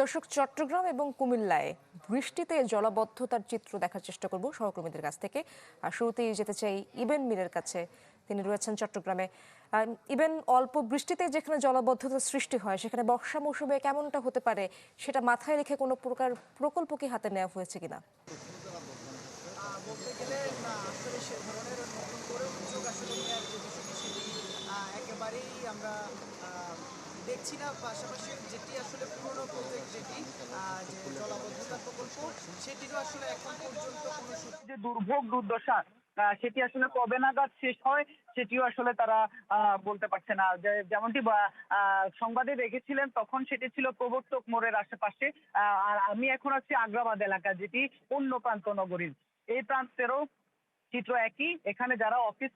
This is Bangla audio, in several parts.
দর্শক, চট্টগ্রাম এবং কুমিল্লায় বৃষ্টিতে জলাবদ্ধতার চিত্র দেখার চেষ্টা করব সহকর্মীদের কাছ থেকে। আর শুরুতেই যেতে চাই ইবেন মীরের কাছে। তিনি রয়েছেন চট্টগ্রামে। ইবেন, অল্প বৃষ্টিতে যেখানে জলাবদ্ধতার সৃষ্টি হয় সেখানে বর্ষা মৌসুমে কেমনটা হতে পারে সেটা মাথায় রেখে কোনো প্রকার প্রকল্প কি হাতে নেওয়া হয়েছে কিনা? বলতে গেলে আসলে সে ধরনের নতুন করে উদ্যোগ আসলে নেওয়ার যে বিষয়টি সেটি একেবারেই আমরা দেখছি না। পাশাপাশি যেটি আসলে পুরনো প্রজেক্ট যেটি যে জলাবদ্ধতা প্রকল্প সেটিরও আসলে এখন পর্যন্ত কোনো যে দুর্ভোগ দুর্দশা সেটি আসলে কবে নাগাদ শেষ হয় সেটিও আসলে তারা বলতে পারছে না। যেমনটি সংবাদে দেখেছিলেন তখন সেটি ছিল প্রবর্তক মোড়ের আশেপাশে। আর আমি এখন আছি আগ্রাবাদ এলাকা, যেটি অন্য প্রান্ত নগরীর। এই প্রান্তেরও চিত্র একই। এখানে যারা অফিস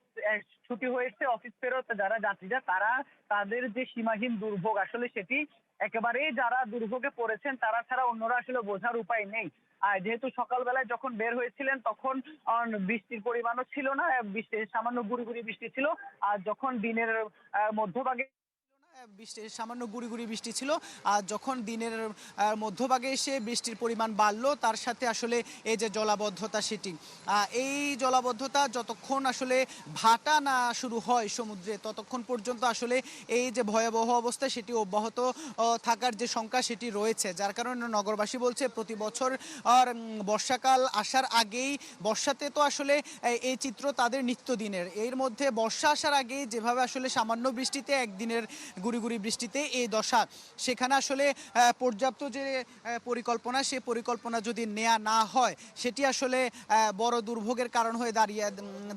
ছুটি হয়েছে, অফিস ফেরত যারা যাত্রীরা, তারা তাদের যে সীমাহীন দুর্ভোগ আসলে সেটি একেবারেই যারা দুর্ভোগে পড়েছেন তারা ছাড়া অন্যরা আসলে বোঝার উপায় নেই। যেহেতু সকালবেলায় যখন বের হয়েছিলেন তখন বৃষ্টির পরিমাণও ছিল না, বৃষ্টি সামান্য গুড়ি গুড়ি বৃষ্টি ছিল। আর যখন দিনের মধ্যভাগে বৃষ্টি সামান্য গুড়ি গুড়ি বৃষ্টি ছিল, আর যখন দিনের মধ্যভাগে এসে বৃষ্টির পরিমাণ বাড়লো তার সাথে আসলে এই যে জলাবদ্ধতা সেটি এই জলাবদ্ধতা যতক্ষণ আসলে ভাটা না শুরু হয় সমুদ্রে ততক্ষণ পর্যন্ত আসলে এই যে ভয়াবহ অবস্থা সেটি অব্যাহত থাকার যে শঙ্কা সেটি রয়েছে। যার কারণে নগরবাসী বলছে প্রতি বছর বর্ষাকাল আসার আগেই, বর্ষাতে তো আসলে এই চিত্র তাদের নিত্যদিনের, এর মধ্যে বর্ষা আসার আগেই যেভাবে আসলে সামান্য বৃষ্টিতে একদিনের গুড়ি গুড়ি বৃষ্টিতে এই দশা, সেখানে আসলে পর্যাপ্ত যে পরিকল্পনা, সে পরিকল্পনা যদি নেওয়া না হয় সেটি আসলে বড় দুর্ভোগের কারণ হয়ে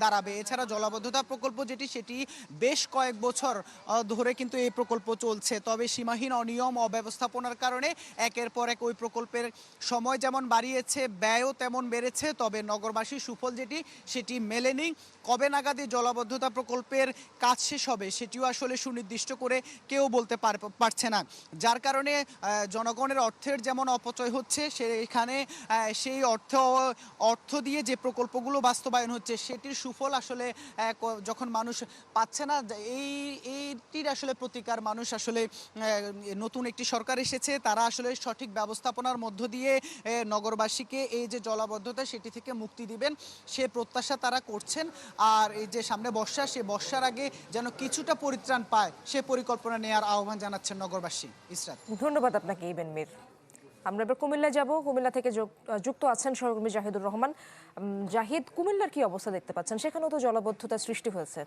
দাঁড়াবে। এছাড়া জলাবদ্ধতা প্রকল্প যেটি, সেটি বেশ কয়েক বছর ধরে কিন্তু এই প্রকল্প চলছে। তবে সীমাহীন অনিয়ম অব্যবস্থাপনার কারণে একের পর এক ওই প্রকল্পের সময় যেমন বাড়িয়েছে, ব্যয়ও তেমন বেড়েছে। তবে নগরবাসীর সুফল যেটি, সেটি মেলেনি। কবে নাগাদ এই জলাবদ্ধতা প্রকল্পের কাজ শেষ হবে সেটিও আসলে সুনির্দিষ্ট করে কেউ বলতে পারছে না। যার কারণে জনগণের অর্থের যেমন অপচয় হচ্ছে, সেখানে সেই অর্থ দিয়ে যে প্রকল্পগুলো বাস্তবায়ন হচ্ছে সেটির সুফল আসলে যখন মানুষ পাচ্ছে না, এইটির আসলে প্রতিকার মানুষ আসলে নতুন একটি সরকার এসেছে, তারা আসলে সঠিক ব্যবস্থাপনার মধ্য দিয়ে নগরবাসীকে এই যে জলাবদ্ধতা সেটি থেকে মুক্তি দিবেন সে প্রত্যাশা তারা করছেন। আর এই যে সামনে বর্ষা, সে বর্ষার আগে যেন কিছুটা পরিত্রাণ পায় সে পরিকল্পনা নেওয়ার আহ্বান জানাচ্ছেন নগরবাসী। ইসরাত, ধন্যবাদ আপনাকে ইবেন মীর। আমরা এবার কুমিল্লা যাব। কুমিল্লা থেকে যুক্ত আছেন সহকর্মী জাহিদুর রহমান। জাহিদ, কুমিল্লার কি অবস্থা দেখতে পাচ্ছেন? সেখানেও তো জলাবদ্ধতার সৃষ্টি হয়েছে।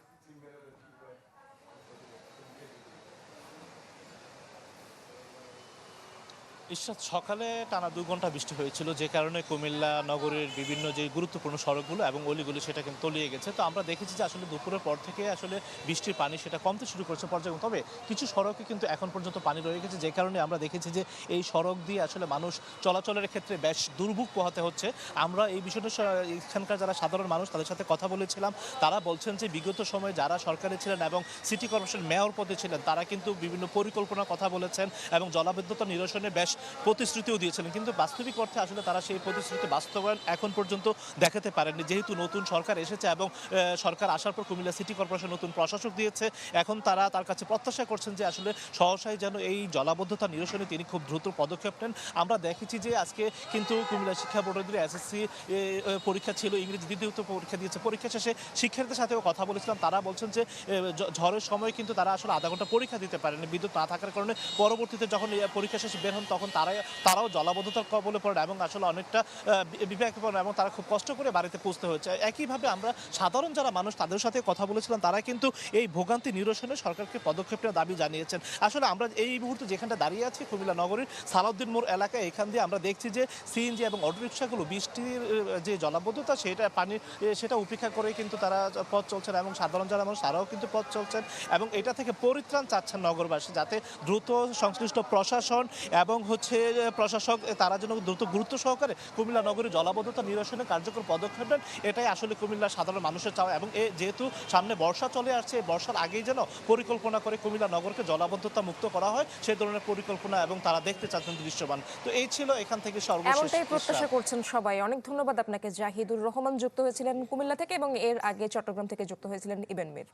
ঈশ্বর, সকালে টানা 2 ঘন্টা বৃষ্টি হয়েছিল, যে কারণে কুমিল্লা নগরের বিভিন্ন যে গুরুত্বপূর্ণ সড়কগুলো এবং অলিগুলো সেটা কিন্তু তলিয়ে গেছে। তো আমরা দেখেছি যে আসলে দুপুরের পর থেকে আসলে বৃষ্টির পানি সেটা কমতে শুরু করেছে পর্যায়ে। তবে কিছু সড়কে কিন্তু এখন পর্যন্ত পানি রয়ে গেছে, যে কারণে আমরা দেখেছি যে এই সড়ক দিয়ে আসলে মানুষ চলাচলের ক্ষেত্রে বেশ দুর্ভোগ পোহাতে হচ্ছে। আমরা এই বিষয়টা এখানকার যারা সাধারণ মানুষ তাদের সাথে কথা বলেছিলাম। তারা বলছেন যে বিগত সময়ে যারা সরকারে ছিলেন এবং সিটি কর্পোরেশন মেয়র পদে ছিলেন তারা কিন্তু বিভিন্ন পরিকল্পনার কথা বলেছেন এবং জলাবদ্ধতা নিরসনে বেশ প্রতিশ্রুতিও দিয়েছিলেন, কিন্তু বাস্তবিক অর্থে আসলে তারা সেই প্রতিশ্রুতি বাস্তবায়ন এখন পর্যন্ত দেখাতে পারেননি। যেহেতু নতুন সরকার এসেছে এবং সরকার আসার পর কুমিল্লা সিটি কর্পোরেশন নতুন প্রশাসক দিয়েছে, এখন তারা তার কাছে প্রত্যাশা করছেন যে আসলে সহসাই যেন এই জলাবদ্ধতা নিরসনে তিনি খুব দ্রুত পদক্ষেপ নেন। আমরা দেখেছি যে আজকে কিন্তু কুমিল্লা শিক্ষা বোর্ডের এসএসসি পরীক্ষা ছিল, ইংরেজি দ্বিতীয় পরীক্ষা দিয়েছে। পরীক্ষা শেষে শিক্ষার্থীদের সাথেও কথা বলেছিলাম, তারা বলছেন যে ঝড়ের সময় কিন্তু তারা আসলে আধা ঘন্টা পরীক্ষা দিতে পারেনি বিদ্যুৎ না থাকার কারণে। পরবর্তীতে যখন পরীক্ষা শেষে বের হন তখন তারাও জলাবদ্ধতার কবলে পড়েন এবং আসলে অনেকটা বিভ্রান্ত পড়েন এবং তারা খুব কষ্ট করে বাড়িতে পৌঁছতে হচ্ছে। একইভাবে আমরা সাধারণ যারা মানুষ তাদের সাথে কথা বলেছিলাম, তারা কিন্তু এই ভোগান্তি নিরসনে সরকারকে পদক্ষেপ নেওয়ার দাবি জানিয়েছেন। আসলে আমরা এই মুহূর্তে যেখানটা দাঁড়িয়ে আছি কুমিল্লা নগরীর সালাউদ্দিন মোড় এলাকায়, এখান দিয়ে আমরা দেখছি যে সিএনজি এবং অটোরিকশাগুলো বৃষ্টির যে জলাবদ্ধতা সেটা উপেক্ষা করে কিন্তু তারা পথ চলছেন এবং সাধারণ যারা মানুষ তারাও কিন্তু পথ চলছেন এবং এটা থেকে পরিত্রাণ চাচ্ছেন নগরবাসী, যাতে দ্রুত সংশ্লিষ্ট প্রশাসন এবং প্রশাসক তারা যেন দ্রুত গুরুত্ব সহকারে কুমিল্লা নগরী জলাবদ্ধতা নিরসনে কার্যকর পদক্ষেপ নেন, এটাই আসলে কুমিল্লার সাধারণ মানুষের চাওয়া। এবং যেহেতু সামনে বর্ষা চলে আসছে, বর্ষার আগেই যেন পরিকল্পনা করে কুমিল্লা নগরকে জলাবদ্ধতা মুক্ত করা হয় সেই ধরনের পরিকল্পনা এবং তারা দেখতে চাচ্ছেন দৃশ্যমান। তো এই ছিল এখান থেকে সর্বশেষ। এমনটাই প্রত্যাশা করছেন সবাই। অনেক ধন্যবাদ আপনাকে জাহিদুর রহমান, যুক্ত হয়েছিলেন কুমিল্লা থেকে, এবং এর আগে চট্টগ্রাম থেকে যুক্ত হয়েছিলেন ইবেন মীর।